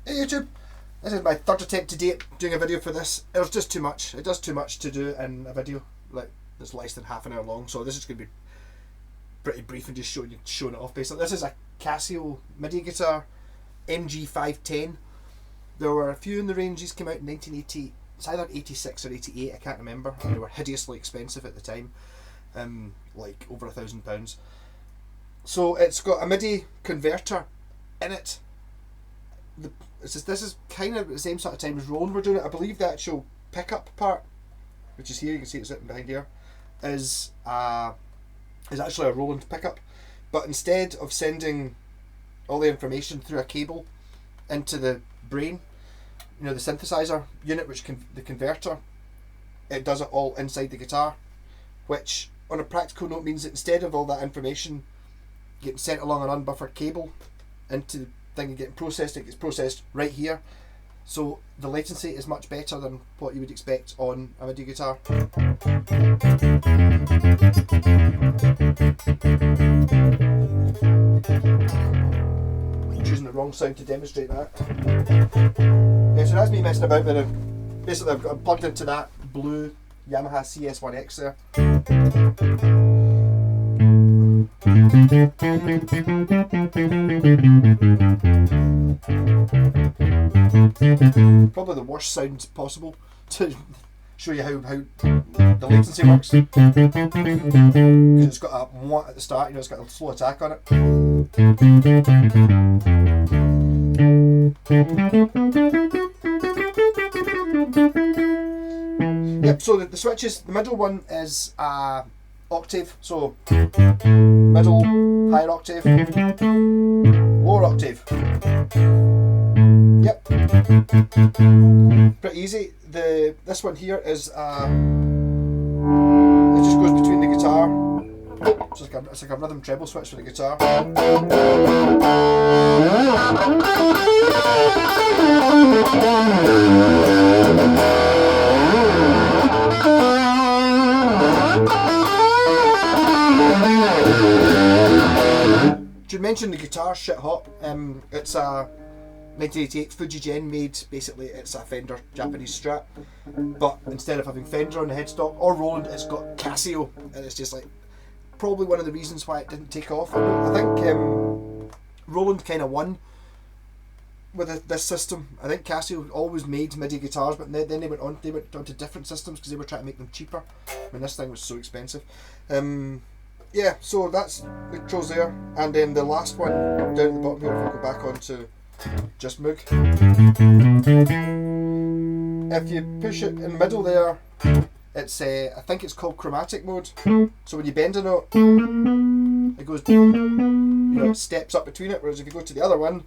Hey YouTube, this is my third attempt to date doing a video for this. It was just too much. It does too much to do in a video like that's less than half an hour long, so this is going to be pretty brief and just showing it off basically. This is a Casio MIDI guitar, mg510. There were a few in the range. These came out in 1980. It's either 86 or 88, I can't remember, and they were hideously expensive at the time, like over £1,000. So it's got a MIDI converter in it. This is kind of the same sort of time as Roland were doing it. I believe the actual pickup part, which is here, you can see it sitting behind here, is actually a Roland pickup. But instead of sending all the information through a cable into the brain, you know, the synthesizer unit, which the converter, it does it all inside the guitar, which on a practical note means that instead of all that information getting sent along an unbuffered cable into the thing and getting processed, it gets processed right here. So the latency is much better than what you would expect on a MIDI guitar. I'm choosing the wrong sound to demonstrate that. Yeah, so that's me messing about with it. Basically I'm plugged into that blue Yamaha CS1X there. Probably the worst sound possible to show you how the latency works, because it's got a mwah at the start, you know, it's got a slow attack on it. Yep, so the switches, the middle one is octave, so middle, higher octave, lower octave. Yep, pretty easy. This one here is it just goes between the guitar. So it's like a rhythm treble switch for the guitar. Should mention the guitar shit hot. It's a 1988 Fujigen made. Basically, it's a Fender Japanese Strat, but instead of having Fender on the headstock or Roland, it's got Casio, and it's just like probably one of the reasons why it didn't take off. I think Roland kind of won with this system. I think Casio always made MIDI guitars, but then they went on to different systems because they were trying to make them cheaper. I mean, this thing was so expensive. Yeah, so that's the controls there, and then the last one down at the bottom here, if I go back onto just Moog. If you push it in the middle there, it's I think it's called chromatic mode. So when you bend a note, it goes, you know, it steps up between it. Whereas if you go to the other one,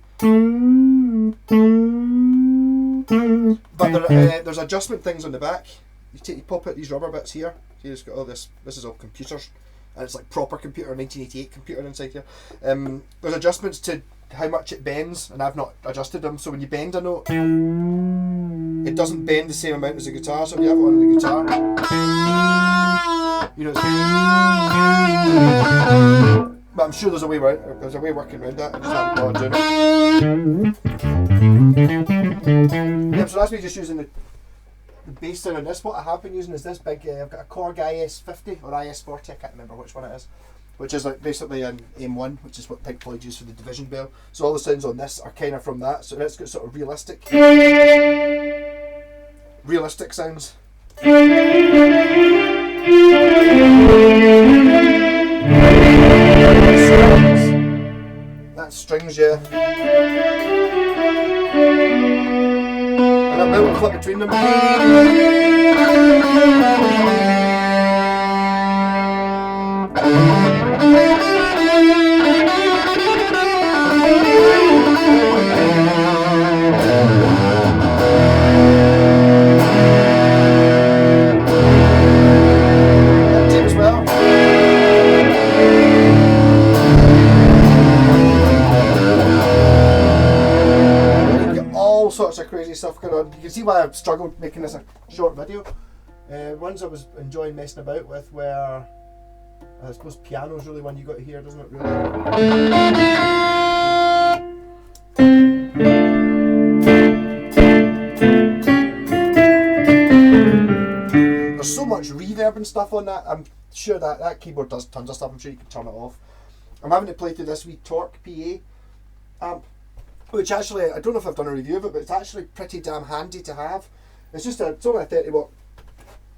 but there's adjustment things on the back. You pop out these rubber bits here. See, it's got all this. This is all computers, and it's like proper computer, 1988 computer inside here. There's adjustments to how much it bends, and I've not adjusted them. So when you bend a note, it doesn't bend the same amount as the guitar. So if you have it on the guitar, you know, but I'm sure there's a way working around that. I just haven't bothered doing it. Yeah, so that's me just using the bass sound on this. What I have been using is this big, I've got a Korg IS50 or IS40, I can't remember which one it is, which is like basically an M1, which is what Pink Floyd used for the Division Bell. So all the sounds on this are kind of from that, so it's got sort of realistic sounds. That's strings, yeah. And that little clip between them. Sorts of crazy stuff going on. You can see why I've struggled making this a short video. Ones I was enjoying messing about with were, I suppose piano's really one you got to hear, doesn't it really? much reverb and stuff on that. I'm sure that keyboard does tons of stuff. I'm sure you can turn it off. I'm having to play through this wee Torque PA amp, which actually, I don't know if I've done a review of it, but it's actually pretty damn handy to have. It's only a 30 watt,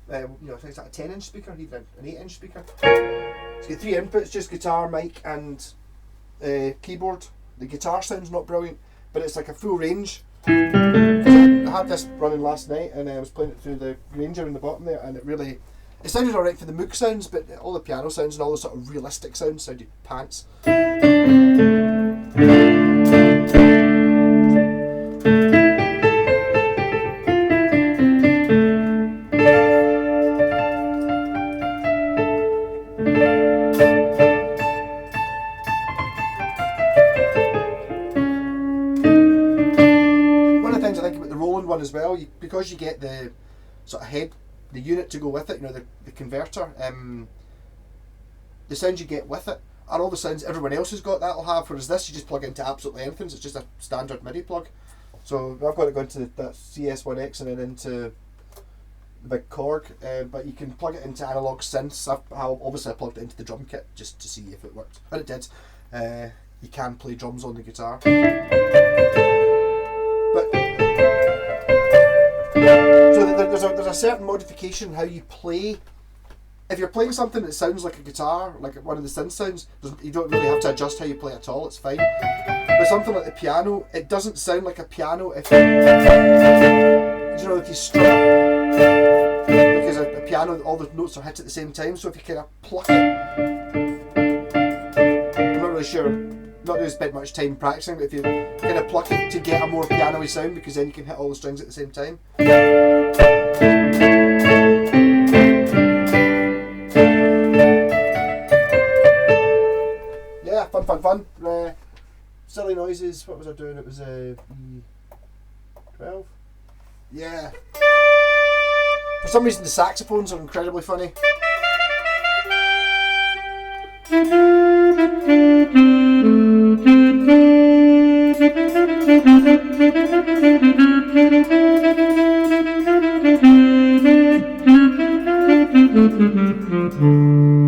it's like a 10 inch speaker, even an 8 inch speaker. It's got 3 inputs, just guitar, mic and keyboard. The guitar sound's not brilliant, but it's like a full range. I had this running last night and I was playing it through the Ranger in the bottom there, and it sounded alright for the Moog sounds, but all the piano sounds and all the sort of realistic sounds sounded pants. As well, because you get the sort of the unit to go with it, the converter, the sounds you get with it are all the sounds everyone else has got that'll have, whereas this you just plug into absolutely anything, so it's just a standard MIDI plug. So I've got it going to that CS1X and then into the big Korg, but you can plug it into analog synths. Obviously I plugged it into the drum kit just to see if it worked, and it did. You can play drums on the guitar. So there's a certain modification how you play. If you're playing something that sounds like a guitar, like one of the synth sounds, you don't really have to adjust how you play at all, it's fine. But something like the piano, it doesn't sound like a piano if you strum, because a piano, all the notes are hit at the same time, so if you kind of pluck it, I'm not really sure, not really spent much time practicing, but if you kind of pluck it to get a more piano-y sound, because then you can hit all the strings at the same time. Yeah, fun. Silly noises, what was I doing? It was a 12? Yeah. For some reason the saxophones are incredibly funny.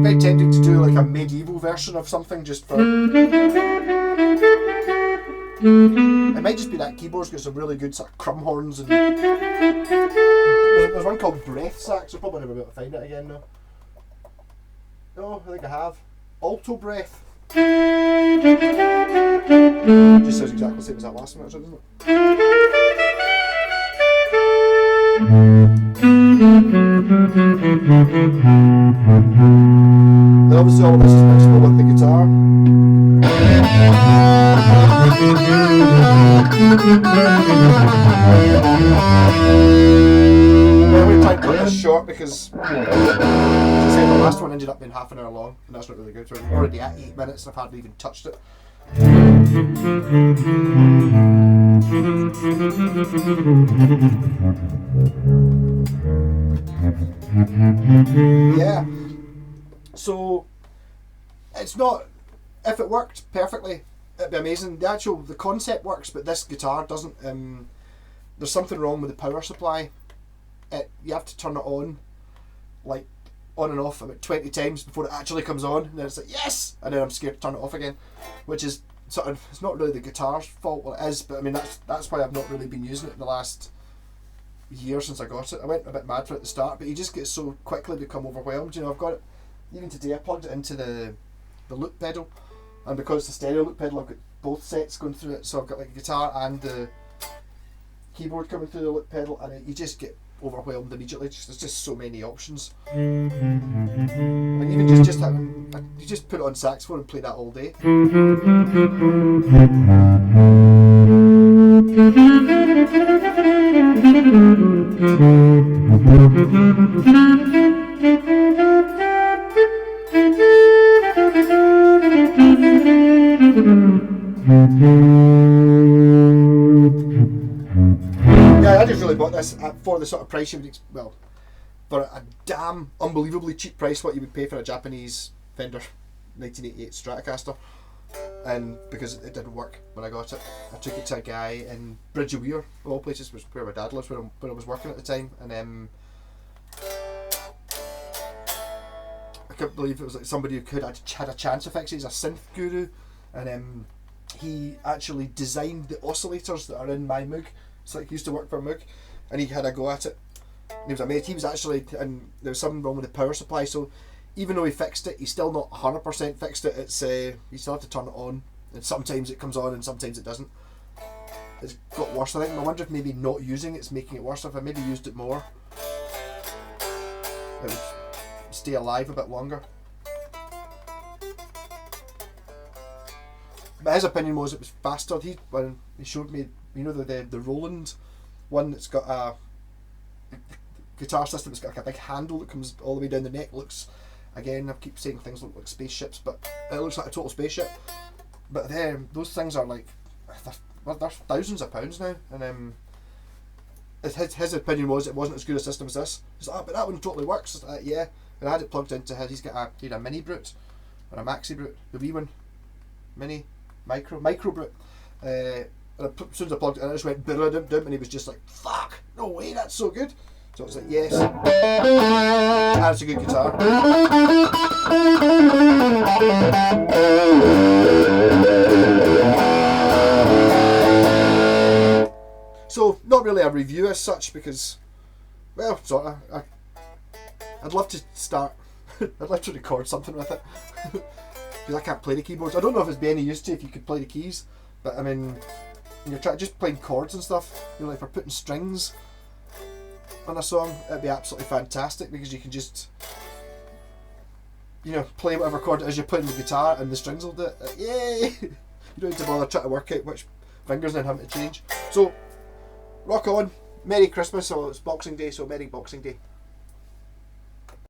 Very tempted to do like a medieval version of something just for... It might just be that keyboard's got some really good sort of crumb horns, and there's one called Breath Sax. I'll probably never be able to find it again though. No, I think I have. Alto Breath. Just sounds exactly the same as that last one, doesn't it? Then obviously all of this is mixable with the guitar. Well, we're trying to cut this short because as I said, the last one ended up being half an hour long, and that's not really good. So we're already at 8 minutes and I've hardly even touched it. Yeah, so it's not, if it worked perfectly it'd be amazing. The concept works, but this guitar doesn't. There's something wrong with the power supply. You have to turn it on, like on and off about 20 times before it actually comes on, and then it's like yes, and then I'm scared to turn it off again, which is sort of, it's not really the guitar's fault. Well, it is, but I mean that's why I've not really been using it in the last year since I got it. I went a bit mad for it at the start, but you just get so quickly become overwhelmed. I've got it, even today I plugged it into the loop pedal, and because it's a stereo loop pedal I've got both sets going through it, so I've got like a guitar and the keyboard coming through the loop pedal, and you just get overwhelmed immediately. There's just so many options, and even just having, you just put it on saxophone and play that all day. Yeah, I just really bought this for the sort of price you would for a damn unbelievably cheap price what you would pay for a Japanese Fender 1988 Stratocaster, and because it didn't work when I got it, I took it to a guy in Bridge of Weir, of all places, was where my dad lives, where I was working at the time, and I can't believe it was like somebody who had a chance to fix it. He's a synth guru, and he actually designed the oscillators that are in my Moog. It's like he used to work for Moog, and he had a go at it. And he was amazed. He was actually, and there was something wrong with the power supply. So even though he fixed it, he's still not 100% fixed it. It's you still have to turn it on, and sometimes it comes on and sometimes it doesn't. It's got worse. I think. I wonder if maybe not using it's making it worse. If I maybe used it more, it would stay alive a bit longer. But his opinion was it was faster. When he showed me, you know, the Roland one that's got a guitar system. It's got like a big handle that comes all the way down the neck. Looks, again, I keep saying things look like spaceships, but it looks like a total spaceship. But then those things are like they're thousands of pounds now, and his opinion was it wasn't as good a system as this. He's like, but that one totally works. Yeah, and I had it plugged into his. He's got a mini brute or a maxi brute, the wee one, micro brute. And as soon as I plugged it in, I just went dum, and he was just like, "Fuck, no way, that's so good." So I was like, "Yes, that's a good guitar." So not really a review as such because, well, sort of. I'd love to start. I'd like to record something with it because I can't play the keyboards. I don't know if it's be any use to if you could play the keys, but I mean, when you're just playing chords and stuff, you know, like for putting strings on a song, it'd be absolutely fantastic because you can just, you know, play whatever chord it is you're playing the guitar and the strings will do it. Yay! You don't need to bother trying to work out which fingers and having to change. So, rock on. Merry Christmas, or it's Boxing Day, so Merry Boxing Day.